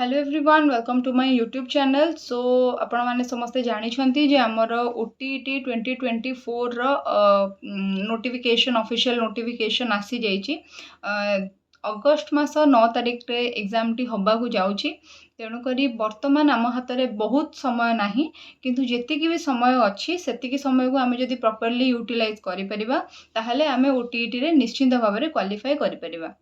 Hello everyone welcome to my YouTube channel. So आपण मैंने समस्ते जानी जे आमर ओटीईटी 2024 नोटिफिकेशन ऑफिशियल नोटिफिकेशन आसी जाइए। अगस्ट मास 9 तारिख रे एग्जाम टी होबाकू जाउची। तेणुक बर्तमान आम हाथ में बहुत समय नाही, किंतु जेतिकी भी समय अच्छी सेतिकी समय को आम जदि प्रॉपर्ली यूटिलाइज करिपरिबा ताहले आमे ओटीईटी रे निश्चिंत भाव में क्वालिफाई करिपरिबा।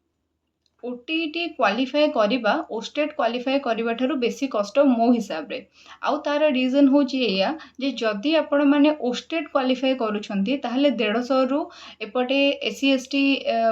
ओटीईटी क्वालिफाए करवा ओस्टेट क्वालिफाए करवा ठारू बेसी कष्ट मो हिसाब रे। आउ तार रीजन होची एया जे जदि आपण माने ओस्टेट क्वालिफाए करूछंती ताहले 150 रु एपटे एससी एसटी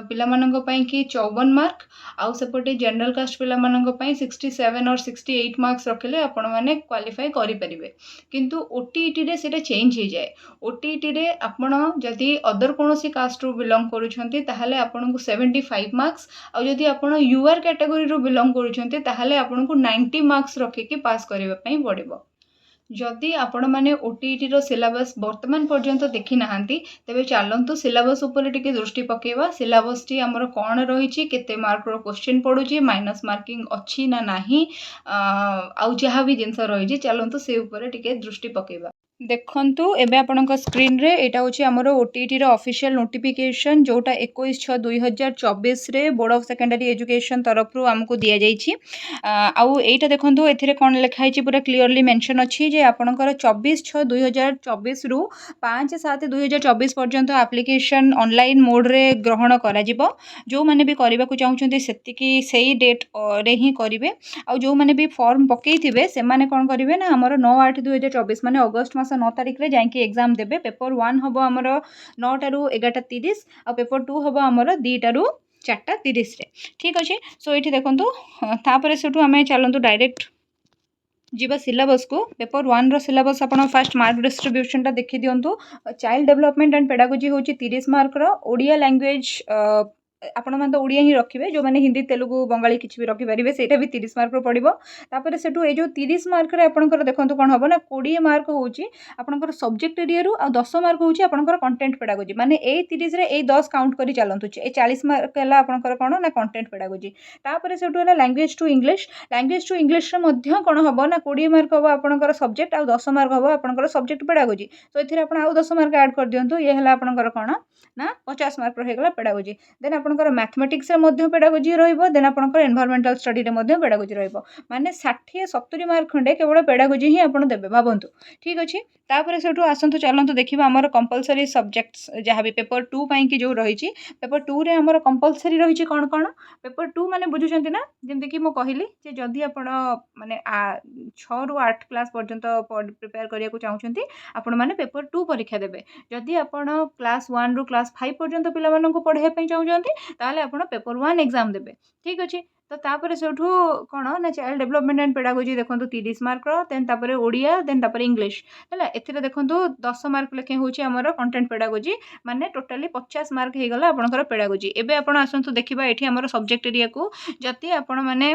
पिला मानंग पई कि 54 मार्क आउ सेपटे जनरल कास्ट पिला मानंग पई 67 और 68 मार्क्स रखले आपण माने क्वालिफाई करि परिबे। किंतु ओटीईटी रे सेटा चेंज हो जाए। ओटीईटी रे आपण जदि अदर कोनोसी कास्ट रु बिलोंग करूछंती ताहले आपण को 75 मार्क्स आउ जदि आपण यूआर कैटेगरी रो बिलोंग करूछंते ताहले आपण को 90 मार्क्स रखिकी पास करबा पई पड़िबो। जदि आपण माने ओटीईटी रो सिलेबस वर्तमान पर्यंत देखि नाहंती तेबे चलंतु सिलेबस ऊपर टिके दृष्टि पकेबा। सिलेबस टी हमर कोन रहिछि, केते मार्क रो क्वेश्चन पडुछि, माइनस मार्किंग अछि ना नाही, आउ जहाँ भी जिनस रहिछि चलंतु से ऊपर टिके दृष्टि पकेबा। देखंतु एबे आपनक स्क्रीन रे एटा होछि हमर ओटीईटी रो ऑफिशियल नोटिफिकेशन जोटा 21/6/2024 रे बोर्ड ऑफ सेकेंडरी एजुकेशन तरफ रु हमको दिया जाइछि। आउ एटा देखंतु एथिरे कोन लिखा हिछि पूरा क्लियरली मेंशन अछि जे आपनकर 24/6/2024 रु 5/7/2024 पर्यंत एप्लीकेशन ऑनलाइन मोड रे ग्रहण करा जिवो। जो माने भी करबा को चाहुछन्ती सेतिकी सेही डेट रे ही करिवे। आउ जो माने भी फॉर्म पकेइथिबे से माने कोन करिवे ना हमर 9/8/2024 माने अगस्त मास 9 तारिख रे जाइके एग्जाम देबे। पेपर 1 हबो हमर 9 टारू 11:30 आ पेपर 2 हबो हमर 2 टारू 4:30 रे। ठीक अछि। सो एठी देखंतु तापरे सेटु हमें चलंतु डायरेक्ट जीवा सिलेबस को। पेपर 1 रो सिलेबस आपण फर्स्ट मार्क डिस्ट्रीब्यूशन टा देखि दियंतु। चाइल्ड डेवलपमेंट एंड पेडागोजी होची 30 मार्क रो। ओडिया लैंग्वेज आपण मान तो ओडिया ही रखिबे, जो माने हिंदी तेलुगु बंगाली किछि भी रखि परिबे, सेटा भी 30 मार्क रो पड़िबो। तापरे सेटु ए जो 30 मार्क रे आपनकर देखंतु कोन हबो ना 20 मार्क होची आपनकर सब्जेक्ट एरिया रु आ 10 मार्क होची आपनकर कंटेंट पेडागोजी। माने ए 30 रे ए 10 काउंट करी चलंतु। ए 40 मार्क हला आपनकर कोन ना कंटेंट पेडागोजी। तापरे सेटु हला language to English. Language to English रे मध्य कोन हबो ना 20 मार्क हबो आपनकर सब्जेक्ट आ 10 मार्क हबो आपनकर सब्जेक्ट पेडागोजी। तो एथिरे आपण आ 10 मार्क ऐड कर दियंतु। ये हला आपनकर कोन ना 50 मार्क रो हेगला पेडागोजी। देन आपनकर मैथमेटिक्स रे मध्य पेडागोजी रहइबो। देन आपनकर एनवायरमेंटल स्टडी रे मध्य पेडागोजी रहइबो। माने 60-70 मार्क खंडे केवल पेडागोजी ही आपण देबे भाबंतु। ठीक अछि। तापरे सेटु आसंतु चलंतु देखिबा हमर कंपलसरी सब्जेक्ट्स जहाँ भी पेपर 2 पई कि जो रहिछि। पेपर 2 रे हमर कंपलसरी रहिछि कोन कोन। पेपर 2 माने बुझुचंती ना, जेमति कि मो कहिली जे जदि आपण माने 6 रु 8 क्लास पर्यंत प्रिपेयर करिया को चाहुचंती आपण माने पेपर 2 परीक्षा देबे। जदि आपण क्लास 1 रु क्लास 5 पर्यंत पिला मानन को पढाय पई चाहुचंती ताले आपण पेपर 1 एग्जाम देबे। ठीक अछि। तो तापरे सेठू कोन ना चाइल्ड डेवलपमेंट एंड पेडागोजी देखंतु 30 मार्क रो। देन तापरे ओडिया, देन तापरे इंग्लिश हला। एथिरे देखंतु 10 मार्क लेखे होची हमर कंटेंट पेडागोजी। माने टोटली 50 मार्क हे गला आपनकर पेडागोजी। एबे आपण आसंतु देखिबा एठी हमर सब्जेक्ट एरिया को। जति आपण माने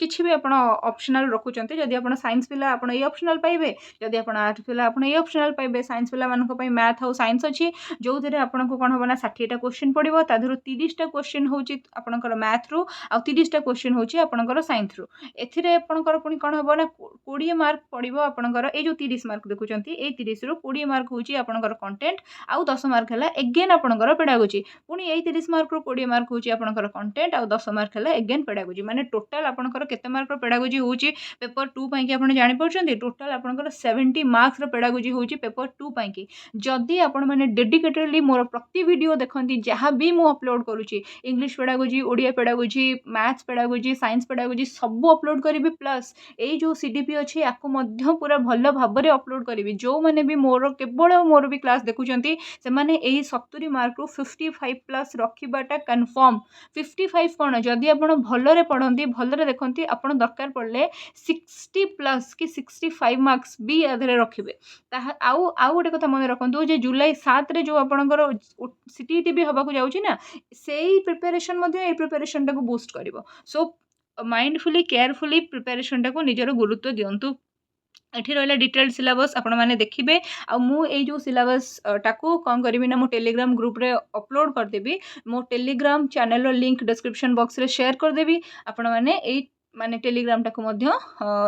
किछि भी आपण ऑप्शनल रखुचंती। जदि आपण साइंस पिला आपण ए ऑप्शनल पाइबे, जदि आपण आर्ट्स पिला आपण ए ऑप्शनल पाइबे। साइंस पिला मानक पई मैथ और साइंस अछि, जो थिरे आपण को कोन होबना 60 टा क्वेश्चन पडिबो। ताधुरु 30 टा क्वेश्चन होची आपणकर मैथ रु आ 30 टा क्वेश्चन होची आपणकर साइंस रु। एथिरे आपणकर पुनी कोन होबना 20 मार्क पडिबो आपणकर ए जो 30 मार्क देखुचंती। ए 30 रु 20 मार्क होची आपणकर कंटेंट आ 10 मार्क हला अगेन आपणकर पेडागोजी। पुनी ए 30 मार्क रु 20 मार्क होची आपणकर कंटेंट आ 10 मार्क हला अगेन पेडागोजी। माने टोटल आपणकर केते मार्क रो पेडागोजी होची पेपर 2 पई कि आपण जानि परछंती। टोटल आपणकर 70 मार्क्स रो पेडागोजी होची पेपर 2 पई कि। जदि आपण माने डेडिकेटेडली मोर प्रति वीडियो देखंती, जहाँ भी मु अपलोड करूची English pedagogy, Odia pedagogy, maths pedagogy, science pedagogy सब अपलोड करिवि। प्लस ए जो सीडीपी अछि याको मध्य पूरा भलो भाबरे अपलोड करिवि। जो माने भी मोर केवल मोर भी क्लास देखुचंती से माने एही 70 मार्क रु 55 प्लस रखिबाटा कंफर्म। 55 कोन जदि आपण भलरे पढंती भलरे देखंती आपण दरकार पड़ले 60 प्लस कि 65 मार्क्स भी आधरे रखिबे। ताहा आउ गोटे कथा मन रखंतु जे जुलाई 7 रे जो आपणकर सीटीईटी भी हबा को जाउची ना, सेही प्रिपरेशन मध्ये ए प्रिपरेशन टा को बूस्ट करिवो। सो माइंडफुली केयरफुली प्रिपरेशन टा को निजरो गुरुत्व दियंतु। एठी रहला डिटेल्ड सिलेबस आपण माने देखिबे। आ मु ए जो सिलेबस टाको कोन करबी ना मो टेलीग्राम ग्रुप रे अपलोड कर देबी। मो टेलीग्राम चैनल रो लिंक डिस्क्रिप्शन बॉक्स रे शेयर कर देबी। आपण माने ए माने टेलीग्राम टाको मध्य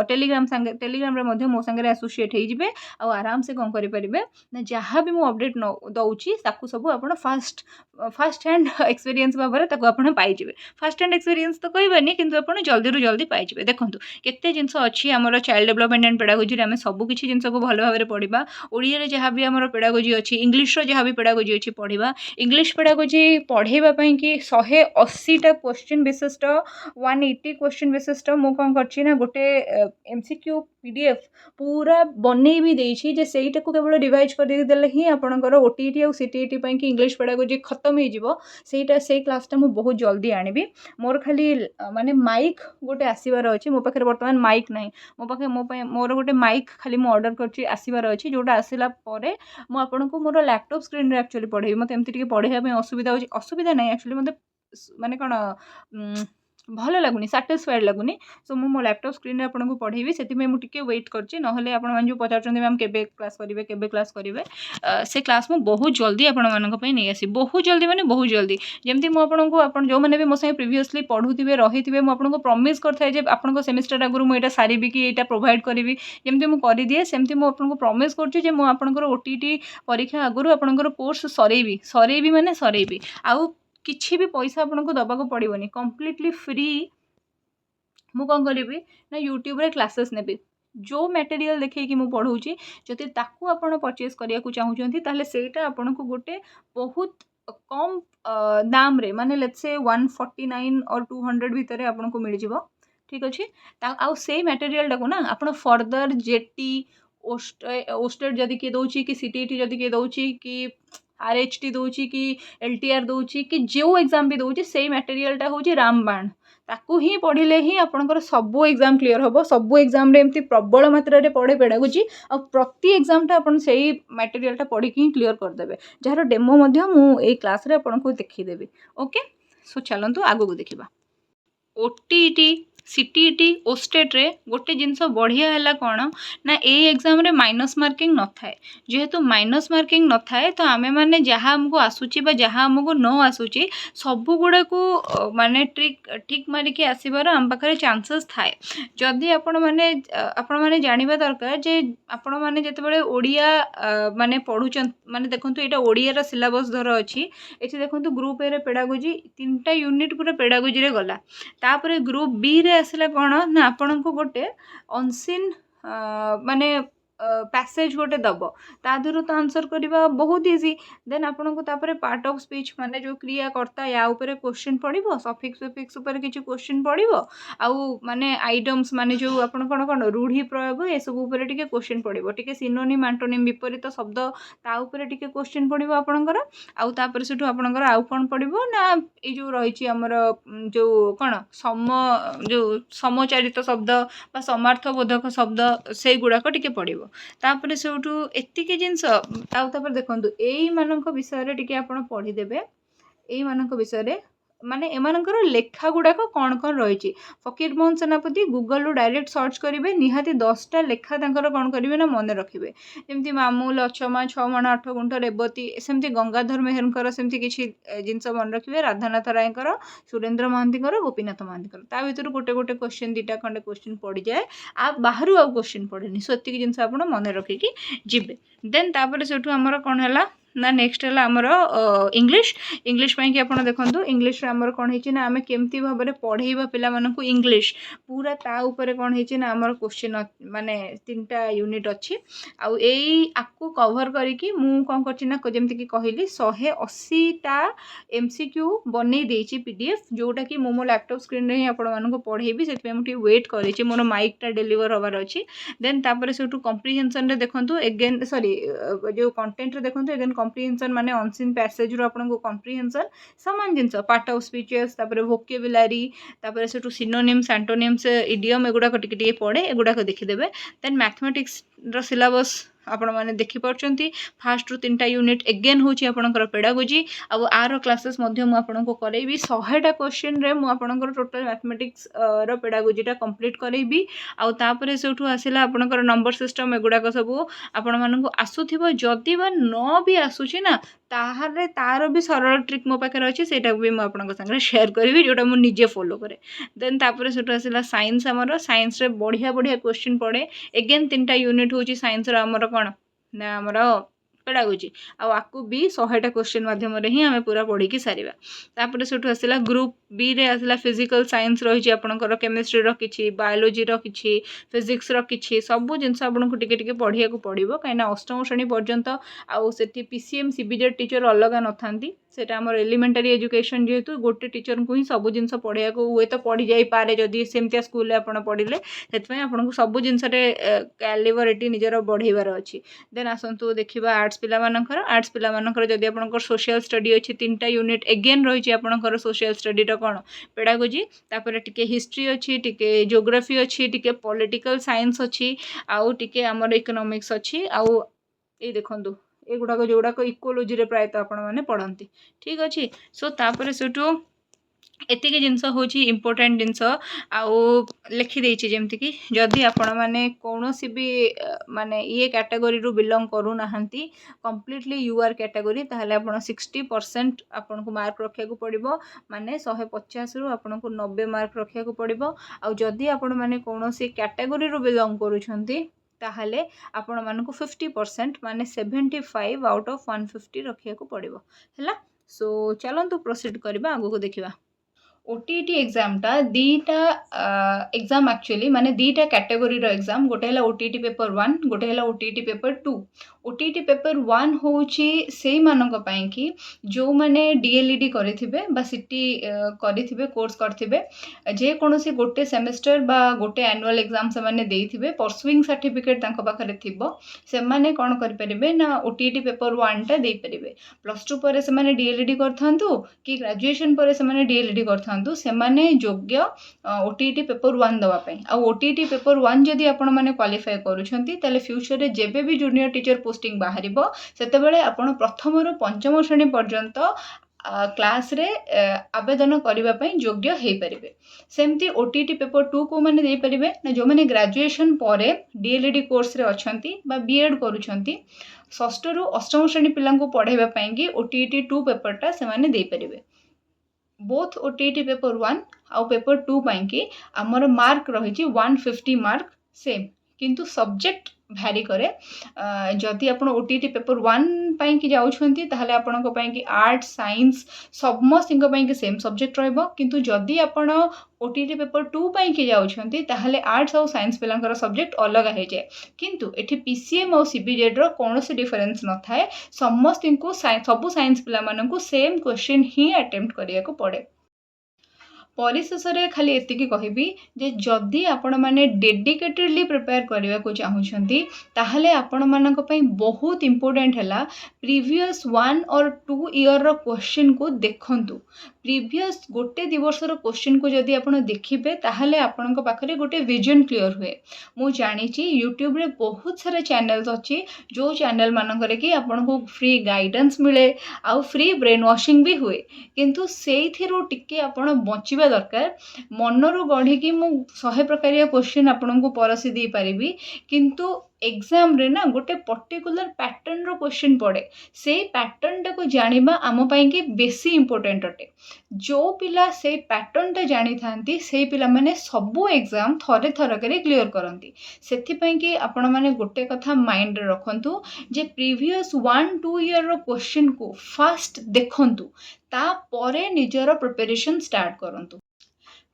टेलीग्राम रे मध्य मो संगे एसोसिएट हो जिवे आ आराम से कौन करि परिबे ना जहाँ भी मु अपडेट दउची ताकू सब आपण फर्स्ट हैंड एक्सपीरियंस भाबरे ताकू आपण पाई जिवे। फर्स्ट हैंड एक्सपीरियंस तो कहबानी किंतु आपण जल्दी रु जल्दी पाई जिवे। देखंतु केते जिंस अछि हमर चाइल्ड डेवलपमेंट एंड पेडागोजी रे हम सब किछि जिंस को भलो भाबरे पढिबा। ओडिया रे जहाँ भी हमर पेडागोजी अछि इंग्लिश रो जहाँ भी पेडागोजी अछि पढिबा। इंग्लिश पेडागोजी पढेबा पई कि 180 टा क्वेश्चन विशिष्ट 180 क्वेश्चन विशिष्ट मु कौन करछि ना गोटे एमसीक्यू पीडीएफ पूरा बनै भी देछि जे सेईटा को केवल रिवाइज कर देले ही आपनकर ओटीटी और सीटीईटी पई कि इंग्लिश पेडागोजी खत्म हो जिवो। सेईटा से क्लासटा मु बहुत जल्दी आनिबी। मोर खाली माने माइक गोटे आसीबार अछि मो पाखे वर्तमान माइक नाही मो पाखे मोर गोटे माइक खाली मु ऑर्डर करछि आसीबार अछि जोटा आसिला परे मु आपनको मोर लैपटॉप स्क्रीन रे एक्चुअली पढेबी। मते एमति टिके पढेया पे असुविधा होछि असुविधा नाही एक्चुअली मते माने कोन भल लगुनि साटिस्फाइड लगुनि सो मो लैपटॉप स्क्रीन रे आपनको पढेबी सेति में मु टिके वेट करछि नहले आपण मान जो पचारचंदी मैम केबे क्लास करिवे से क्लास मु बहुत जल्दी आपण मानक पई नै आसी बहुत जल्दी माने बहुत जल्दी जेमति मु आपनको आपण जो माने भी मो संगे प्रीवियसली पढुथिबे रहिथिबे मु आपनको प्रॉमिस करथाय जे आपनको सेमेस्टर आगुरु मु एटा सारिबी कि एटा प्रोवाइड करिवि जेमति मु करि दिए सेमति मु आपनको प्रॉमिस करछि जे मु आपनकर ओटीटी परीक्षा आगुरु आपनकर कोर्स सरेबी माने सरेबी आउ किछि भी पैसा आपनको दबाको पड़िबनी कंप्लीटली फ्री मु कौन करी ना यूट्यूब रे क्लासेस नेबी जो मटेरियल देखे कि मु पढ़ाऊँगी जदि ताकू आपण परचेज करिया को चाहूचंती ताहले सेटा आपनको गोटे बहुत कम दाम रे माने लेट्स से 149 और 200 भितर आपनको मिल जिवो। ठीक अछि आउ से मटेरियल टाको ना आपण फर्दर जेटी ओस्टेड जदि के दउची कि सीटीईटी जदि के दउची कि आरएचटी दउची कि एलटीआर दउची कि जो एग्जाम भी दउची सेही मटेरियलटा होची रामबाण ताकू ही पढ़िले ही आपनकर सबो एग्जाम क्लियर होबो। सबो एग्जाम रे एमती प्रबल मात्रा रे पढ़े पेडागोजी आ प्रति एग्जाम टा आपन सेही मटेरियलटा पढ़ी कि क्लियर कर देबे जहार डेमो मध्य मु ए क्लास रे आपनको देखि देबी। ओके सो चलंतु आगो को देखिबा। ओटीटी सीटीईटी ओस्टेट रे गोटे जिनस बढ़िया हैला कौन ना ए एग्जाम रे माइनस मार्किंग न थाए जेहेतु माइनस मार्किंग न थाए तो आमे माने जहाँ हमको आसुची बा जहाँ हमको न आसुची सबु गुड़ा को माने ठीक मारिकी आसीबार आम पाखरे चांसेस थाए जदि आपण माने जानिबा दरकार जे आपण माने जेतेबेले ओडिया माने पढुचन माने देखंतु एटा ओडिया रा सिलेबस धर अछि एठी देखंतु ग्रुप ए रे पेडागोजी 3टा यूनिट पूरा पेडागोजी रे गला तापर ग्रुप बी रे आसला कौन ना आपण को गोटे अनसीन माने पैसेज गोटे दब ता दूर तो आंसर करवा बहुत इजी देन आपण को तापर पार्ट ऑफ स्पीच माने जो क्रिया करता या ऊपर क्वेश्चन पड़िबो सफिक्स विफिक्स ऊपर किछि क्वेश्चन पड़िबो आउ माने आइटम्स माने जो आपण कोन कोन रूढ़ी प्रयोग ए सब ऊपर टिके क्वेश्चन पड़िबो टिके सिनोनिम एंटोनिम विपरीत शब्द ता ऊपर टिके क्वेश्चन पड़िबो आपणकर आउ तापर सेठु आपणकर आउ कोन पड़िबो ना ए जो रहिछि हमर जो कोन जो समचारित शब्द बा समार्थ बोधक शब्द से गुडा को टिके पड़िबो तापर सेठु एतिके जिंस तापर देखंतु एई मानक विषय रे टिके आपण पढ़ी देबे एई मानक विषय रे माने एमानकर लेखा गुड़ाक कौन कौन रही फकीर मोहन सेनापति गूगल रु डायरेक्ट सर्च करेंगे निहाती 10टा लेखा तांकर कौन करेंगे ना मन रखिए जमी मामूल अछमा 6 माण 8 गुंठ रेवती सेमती गंगाधर मेहरकर सेमती किसी जिनस मन रखिए राधानाथ रायकर सुरेंद्र महांतीकर गोपीनाथ महांतीकर ता भीतर गोटे गोटे क्वेश्चन 2टा खंडे क्वेश्चन पड़ जाए आ बाहर आउ क्वेश्चन पड़ेनि सो एतिक जिनस आप मन रखिकी जिबे देन तापर सेठू आमर कौन है ना नेक्स्ट है आमर इंग्लिश पाई कि आपन देखंतु इंग्लिश रे आमर कोन हेछि ना आमे केमती भाबे रे पढेइबा पिला मानकु इंग्लिश पूरा ता ऊपर कोन हेछि ना आमर क्वेश्चन माने 3टा यूनिट अछि आ एई आकु कवर करी कि मु कोन करछि ना जेमति कि कहिली 180 टा एमसीक्यू बनै देछि पीडीएफ जोटा कि मो लैपटॉप स्क्रीन रे ही आपन मानकु पढेइबी सेति मु टी वेट करै छि मोर माइक टा डिलीवर होबार अछि देन तापर सेटु कॉम्प्रिहेंशन रे देखंतु अगेन सॉरी जो कंटेंट रे देखंतु अगेन कॉम्प्रिहेंशन माने अनसीन पैसेज रो आपन को कॉम्प्रिहेंशन समान जिनस पार्ट ऑफ स्पीचेस तापर वोकेबुलरी तापर सेटु सिनोनिम्स एंटोनिम्स इडियम एगुडा टिके टिके पड़े एगुडा देखि देबे देन मैथमेटिक्स रो सिलेबस आपण माने देखि परचंती फास्ट रु 3टा यूनिट एगेन होची आपणकर पेडागोजी आ आर क्लासेस मध्य मु आपनको करेबी 100टा क्वेश्चन रे मु आपणकर टोटल मैथमेटिक्स रो पेडागोजीटा कंप्लीट करेबी आ तापरे सेठु आसिला आपणकर नंबर सिस्टम एगुडा को सब आपण माननको आसुथिबो जदी बा न भी आसुची ना ताहाले तार भी सरल ट्रिक मो पाखे अच्छी सेटा भी मुझे आपंक सागर शेयर करी जोटा मुझे निजे फॉलो करे देन तापर सेठु आसिला साइंस आमर साइंस रे बढ़िया बढ़िया क्वेश्चन पड़े एगेन 3टा यूनिट होची साइंस रो आमर कोन ना आमर पेडागोजी आकु भी 100टा क्वेश्चन माध्यम रे ही आमे पूरा पढ़ी की सारिबा तापर सेठु आसिला ग्रुप बी रे आसिला फिजिकल साइंस रही आपणकर केमिस्ट्री रो किछि बायोलॉजी रो किछि फिजिक्स रो किछि सब जिनस आपनको टिके टिके पढ़िया को पड़िबो काइना अष्टम श्रेणी पर्यंत आउ सेठी पीसीएम सीबीजेड टीचर अलग नथांती सेटा हमर एलिमेंटरी एजुकेशन जेहेतु गोटे टीचर को ही सब जिनस पढ़िया को हुए तो पढ़ी जाई पारे जदी सेमतिया स्कूल रे आपण पढ़िले सेतपय आपनको सब जिनस रे कैलिबरिटी निजर बढ़ेबार अछि देन आसंतु देखिबा आर्ट्स पिला मानकर जदी आपनकर सोशल स्टडी अछि 3टा यूनिट एगेन रहिछि आपनकर सोशल स्टडी रो कोन पेडागोजी तापर टिके हिस्ट्री अछि टिके ज्योग्राफी अछि टिके पॉलिटिकल साइंस अछि आउ टिके हमर इकोनॉमिक्स अछि आउ ए देखंतु एगुड़ाक जोड़ाक इकोलोजी रे प्रायतः आपण मैंने पढ़ती ठीक अच्छे सो तापर सेठू एतिक जिनस होची इम्पोर्टेंट जिनस आउ लिखिदे जमीक जदि आपण मैंने कौन भी माने ये कैटेगरी रु बिलोंग करू नाहंती कंप्लीटली यूआर कैटेगरी ताहले आपण 60% आपण को मार्क रखिया को पड़िबो माने 150 रु आपण को 90 मार्क रखिया को पड़िबो आउ जदि आपण मैंने कौन सी कैटेगरी रु बिलोंग करूछंती ताहले आपण मानकु 50% माने 75 आउट ऑफ 150 रखिया को पड़िबो हैला सो चलंतु प्रोसीड करबा आगो को देखिबा ओटीटी एग्जाम टा दीटा एग्जाम एक्चुअली माने दीटा कैटेगरी रो एग्जाम गोटे हला ओटीटी पेपर 1 गोटे हला ओटीटी पेपर 2 ओटीटी पेपर 1 होची से मानक पई कि जो माने डीएलईडी करिथिबे बा सिटी करिथिबे कोर्स करथिबे जे कोनोसी गोटे सेमेस्टर बा गोटे एनुअल एग्जाम से माने देइथिबे परसुइंग सर्टिफिकेट तांको पाखरे थिबो से माने कोन करि परिबे ना ओटीटी पेपर 1 टा देइ परिबे प्लस 2 परे से माने डीएलईडी करथांतु कि ग्रेजुएशन परे से माने डीएलईडी करथांतु से माने योग्य ओटीटी पेपर 1 दवा पई आ ओटीटी पेपर 1 जदी आपण माने क्वालिफाई करूछंती तले फ्यूचर रे जेबे भी जूनियर टीचर पोस्टिंग बाहरिबो सेतेबेले आपण प्रथम रु पंचम श्रेणी पर्यंत क्लास रे आवेदन करबा पई योग्य हेई परिबे सेमती ओटीटी पेपर 2 को माने देई परिबे ना जो माने ग्रेजुएशन परे डीएलईडी कोर्स रे अछंती बा बीएड करूछंती षष्ठ रु अष्टम श्रेणी पिलां को पढ़ाइबा पई कि ओटीटी 2 पेपर टा से माने देई परिबे बोथ ओटीटी पेपर 1 आउ पेपर 2 पई कि हमर मार्क रही 150 मार्क सेम किंतु सब्जेक्ट भैरी करे जदि आपण ओटीटी पेपर 1 पई कि जाउछंती ताहले आपण को पई कि आर्ट साइंस समस्त पई कि सेम सब्जेक्ट रहबो किंतु जदि आपण ओटीटी पेपर 2 पई कि जाउछंती ताहले आर्ट्स और साइंस पिलांकर सब्जेक्ट अलग हे जाय किंतु एठी पीसीएम और सीबीजेड रो कोनोसी डिफरेंस न थाए समस्त को सब साइंस पिला मानन को सेम क्वेश्चन ही अटेम्प्ट करिया को पड़े परिशेष खाली एतिकी कहबी जे जदि आपण माने डेडिकेटेडली प्रिपेयर करबा को चाहुछंती ताहले आपण मानक पई बहुत इंपोर्टेंट हैला प्रीवियस 1 और 2 ईयर रो क्वेश्चन को देखंतु प्रीवियस गोटे दिवर्ष रो क्वेश्चन को जदि आपण देखिबे ताहले आपण को पाखरे गोटे विजन क्लियर हुए मु जानि छी यूट्यूब रे बहुत सारा चैनल्स अछि जो चैनल मानक रे कि आपण को फ्री गाइडेंस मिले आ फ्री ब्रेन वॉशिंग भी हुए किंतु सेइथिरो टिके आपण बचिबा दरकार मनरू गढ़ी कि मु 100 प्रकार क्वेश्चन आपन को परसी दे पारिबी किंतु एग्जाम रे ना गोटे पर्टिकुलर पैटर्न रो क्वेश्चन पड़े से पैटर्न टा को जानिबा आम पई कि बेसी इंपोर्टेंट अटे जो पिला से पैटर्न टा जानी थांती से पिला माने सबो एग्जाम थरे थरे करे क्लियर करंती सेथि पई कि आपण माने गोटे कथा माइंड रे रखंतु जे प्रीवियस 1-2 ईयर रो क्वेश्चन को फर्स्ट देखंतु ता परे निजरो प्रिपरेशन स्टार्ट करंतु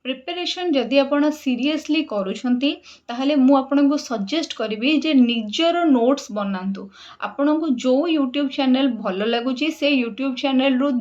प्रिपरेशन जदि आपण सीरियसली करूछंती ताहले मु आपन को सजेस्ट करिवि जे निजरो नोट्स बनांतु आपन को जो यूट्यूब चैनल भलो लागुची से यूट्यूब चैनल रो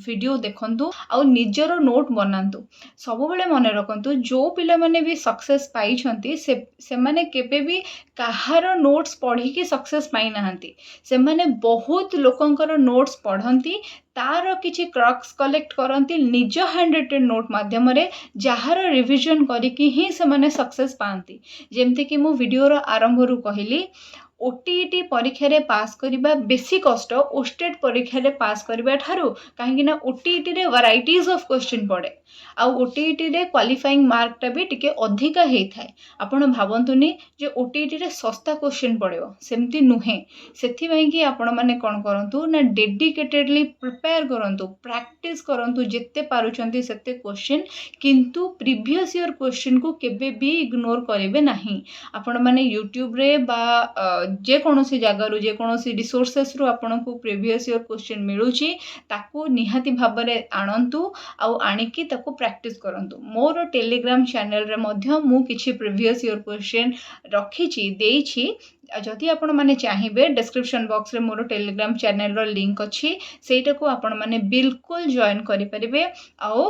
वीडियो देखंतु आ निजरो नोट बनांतु सब बेले मने रखंतु जो पिला माने भी सक्सेस पाई छंती से माने केबे भी काहार नोट्स पढ़ी कि सक्सेस पाई नाहंती से माने बहुत लोकंकर नोट्स पढ़ंती तार किछि क्रक्स कलेक्ट करती निज हैंड रिटेन नोट माध्यम जार रिविजन करिकी ही से माने सक्सेस पाती। जेमती कि मु वीडियोर आरंभ रु कहली ओटीईटी परीक्षा रे पास करिबा बेसी कष्ट ओस्टेट परीक्षा रे पास करिबा ठारू, काहेकि ना ओटीईटी रे वैराइटीज ऑफ क्वेश्चन पड़े आ ओटीईटी रे क्वालिफाइंग मार्क टा भी टिके अधिका हेई थाए। आपण भाबंतुनी जे ओटीईटी रे सस्ता क्वेश्चन पड़िबो, सेमती नुहे। सेथि पई कि आपण माने कोन करंतु ना डेडिकेटेडली प्रिपेयर करंतु, प्रैक्टिस करंतु जेते पारुचंती सेते क्वेश्चन, किंतु प्रीवियस ईयर क्वेश्चन को केबे भी इग्नोर करिवे नाही। आपण माने यूट्यूब रे बा जे कोनोसी जगारु जे कोनोसी रिसोर्सेस रु आपण को प्रीवियस ईयर क्वेश्चन मिलुची, ताको निहाती भाबरे आनंतु आउ आनिकी ताको प्रैक्टिस करंतु। मोर टेलीग्राम चैनल रे मध्य मु किछि प्रीवियस ईयर क्वेश्चन रखिछि देइछि। जदि आपण माने चाहिबे डिस्क्रिप्शन बॉक्स रे मोर टेलीग्राम चैनल रो लिंक अछि, सेटा को आपण माने बिल्कुल जॉइन करि परिबे आउ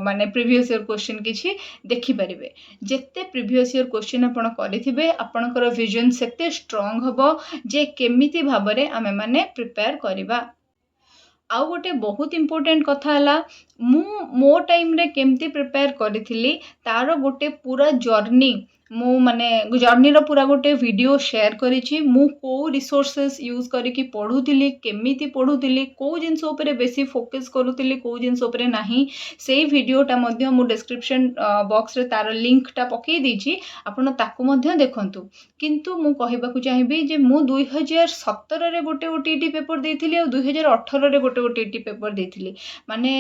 माने प्रीवियस ईयर क्वेश्चन किछि देखि परिबे। जेते प्रीवियस ईयर क्वेश्चन आपण करिथिबे आपणकर विजन सेते स्ट्रांग हबो जे केमिति भाबरे आमे माने प्रिपेयर करिबा। आउ गोटे बहुत इंपोर्टेंट कथा हला, मु मो टाइम रे केमती प्रिपेयर करिथिली तार गोटे पूरा जर्नी मु माने जर्नी रो पूरा गोटे वीडियो शेयर करिछि। मु को रिसोर्सेस यूज करिकि पढुथिली, केमिति पढुथिली, को जिंस ऊपर बेसी फोकस करूथिली, को जिंस ऊपर नाही, सेही वीडियोटा मध्य मु डिस्क्रिप्शन बॉक्स रे तार लिंक टा पकई दीछि, आपण ताकू मध्य देखंतु। किंतु मु कहिबाकू चाहिबी जे मु 2017 रे गोटे ओटीईटी पेपर देइथिली और 2018 रे गोटे ओटीईटी पेपर देइथिली। माने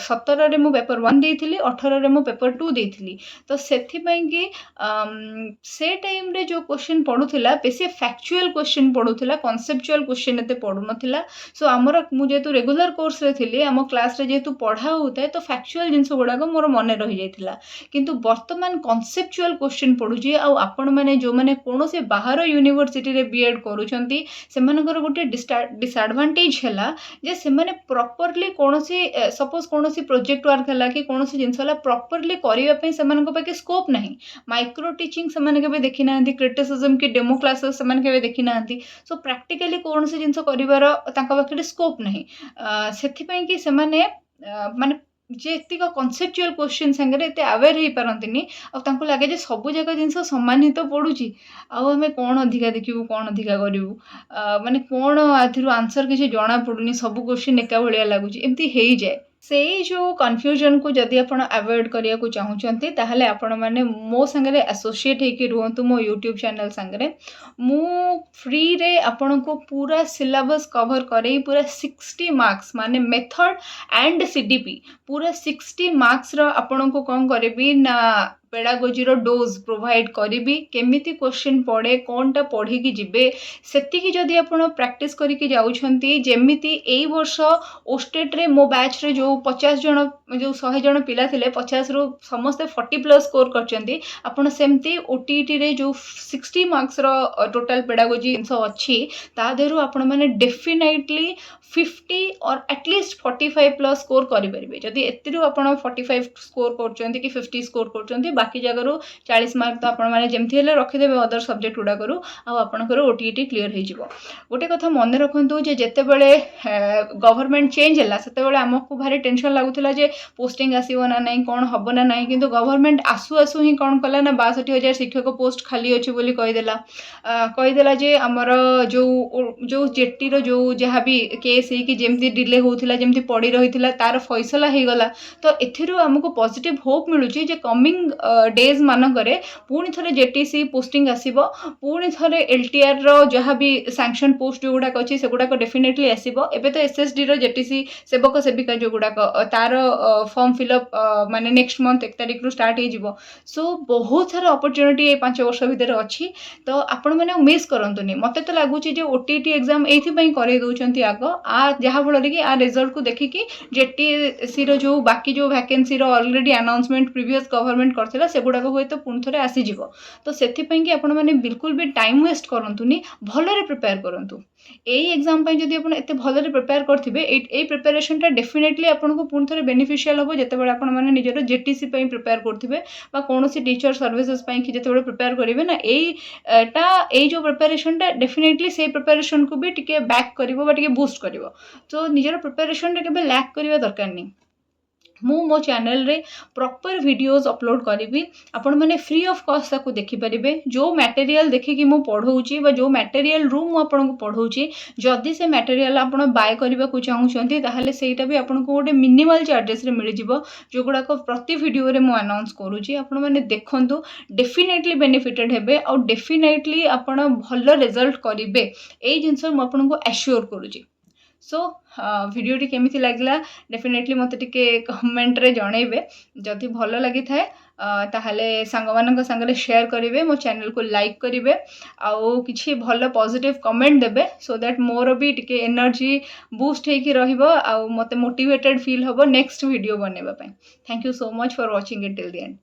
17 रे मु पेपर 1 देइथिली, 18 रे मु पेपर 2 देइथिली। तो सेथि पई कि से टाइम रे जो क्वेश्चन पढुथिला बेसी फैक्चुअल क्वेश्चन पढुथिला, कॉन्सेप्चुअल क्वेश्चन एते पढु नथिला। सो हमर मु जेतु रेगुलर कोर्स रे थिली, हम क्लास रे जेतु पढा होताय तो फैक्चुअल जिंस गुडा को मोर मने रहि जायथिला। किंतु वर्तमान कॉन्सेप्चुअल क्वेश्चन पढुची आउ आपण माने जो माने कोनोसे बाहर यूनिवर्सिटी रे बीएड करूछंती सेमानकर गोटे डिसएडवांटेज हैला जे सेमाने प्रॉपर्ली कोनोसे सपोज कोनोसे प्रोजेक्ट वर्क हैला कि कोनोसे जिंस हैला प्रॉपर्ली करिवा पई सेमानक पाके स्कोप नाही। माइक्रो टीचिंग सेमाने केबे देखि नांती, क्रिटिसिज्म की डेमो क्लासेस सेमाने केबे देखि नांती। सो प्रैक्टिकली कोनोसे जिंस करिवार तांका पाके स्कोप नाही। सेथि पई कि सेमाने माने जे एतिक कॉन्सेप्चुअल क्वेश्चन संगे एते अवेयर हो पारंतिनी आ तांको लागे जे सब जगह जिंस समान ही तो पडुची आ हमें कोन अधिका देखिबु, कोन अधिका करिवु, माने कोन आथिरु आंसर किछि जणा पडुनी, सब क्वेश्चन एका भलिया लागुची, एम्ति हेई जाय। सेही जो कन्फ्यूजन को जदि आपण अवॉइड करिया को चाहुचंती ताहले आपण माने मो संगे एसोसिएट हेकि रुहंतु मो यूट्यूब चैनल संगे। मु फ्री रे आपण को पूरा सिलेबस कवर करे, पूरा 60 मार्क्स माने मेथड एंड सीडीपी पूरा 60 मार्क्स रो आपण को कोन करबी ना पेडागोजी रो डोज प्रोवाइड करिबी। केमिति क्वेश्चन पड़े, कोनटा पढ़ी की जिबे, सेतिकी जदि आपण प्रैक्टिस करिके जाउछंती, जेमिति एई वर्ष ओस्टेट रे मो बैच रे जो 50 जण जो 100 जण पिला थिले 50 रो समस्त 40 प्लस स्कोर करचंती। आपण सेमती ओटीईटी रे जो 60 मार्क्स रो टोटल पेडागोजी इंसो अछि ता देरु आपण माने डेफिनेटली 50 और एटलीस्ट 45 प्लस स्कोर करि परिबे। जदि एतिरु आपण 45 स्कोर करचंती कि 50 स्कोर करचंती, बाकी जगह 40 मार्क तो आपण माने जेमथि हेले रखिदेबे अदर सब्जेक्ट गुडा करू आ आपणकर ओटीईटी क्लियर हो जिवो। गोटे कथा मन रखंतु जे जेते बेले गवर्नमेंट चेंज हला सेते बेले हमकु भारी टेंशन लागुतला जे पोस्टिंग आसीबो ना नहीं, कोन हबो ना नहीं, किंतु गवर्नमेंट आसु आसु ही कोन कला ना 62,000 शिक्षक पोस्ट खाली अछि बोली कहिदेला जे हमर जो जेटी रो जो जहा भी केस हे कि जेमथि डिले होउथिला, जेमथि पड़ी रहिथिला तार फैसला हे गला। तो एथिरु हमकु पॉजिटिव होप मिलुची जे कमिंग डेज मानकरे पुणी थरे जेटीसी पोस्टिंग आसीबो, पुणी थरे एलटीआर रो जहा भी सैंक्शन पोस्ट जो गुडा अछि से गुडा को डेफिनेटली आसीबो। एबे तो एसएसडी रो जेटीसी सेवक सेविका जो गुडा तार फॉर्म फिलअप माने नेक्स्ट मंथ 1 तारिख रु स्टार्ट हे जिवो। सो बहुत सारा अपॉर्चुनिटी ए 5 वर्ष भीतर अछि, तो आपण माने मिस करंतुनी। मते तो लागुची जे ओटीटी एग्जाम एथि पई करे दोचंती आगो आ जहा फल रे कि आ रिजल्ट को देखि कि जेटीसी रो जो बाकी जो वैकेंसी रो ऑलरेडी अनाउंसमेंट प्रीवियस गवर्नमेंट करथिला पड़ीगला सेगुड़ाक हुए तो पुणी थे आसीज तो से आपण मैंने बिल्कुल भी टाइम वेस्ट करंतुनी भलरे प्रिपेयर करंतु एई एग्जाम जदि आप एत भलरे प्रिपेयर करेंगे ये प्रिपेरेशनटा डेफिनेटली आपको पुणी थे बेनिफिशियल हम जिते आपण मैंने निजर जेटीसी प्रिपेयर करेंगे कौन टीचर सर्विसेज कि जिते प्रिपेयर करेंगे ना यही जो प्रिपेरेशनटा डेफिनेटली से प्रिपेरेशन को भी टिके बैक कर बूस्ट कर तो निजर प्रिपेरेशन के लैक करवा दरकार नहीं मु मो चैनल रे प्रॉपर वीडियोस अपलोड करी आपण मैंने फ्री ऑफ कॉस्ट ताको देखि परिबे जो मटेरियल देखिकी मु पढ़ौची बा जो मटेरियल रू मु आपन को पढ़ौची जदि से मटेरियल आपण बाय करबा को चाहउछंती ताहले सेटा भी आपन को गोटे मिनिमल चार्जेस रे मिल जिवो जो गुडा को प्रति वीडियो रे मु अनाउंस करूची आपण मैंने देखंतु डेफिनेटली बेनिफिटेड हेबे और डेफिनेटली आपण भलो रिजल्ट करिवे एई जिंस मु आपन को एश्योर करूची सो भिडियोटी केमिति लागला डेफिनेटली मते टिके कमेंट रे जणैबे जदि भलो लागि थाए ताहले सांगमानक संगरे शेयर करिवे मो चैनल को लाइक करिवे आउ किछि भलो पॉजिटिव कमेंट देबे सो दैट मोर भी टिके एनर्जी बूस्ट हेकी रहिबो आउ मते मोटिवेटेड फील हबो नेक्स्ट वीडियो बनेबा पय thank you so much for watching it till the end.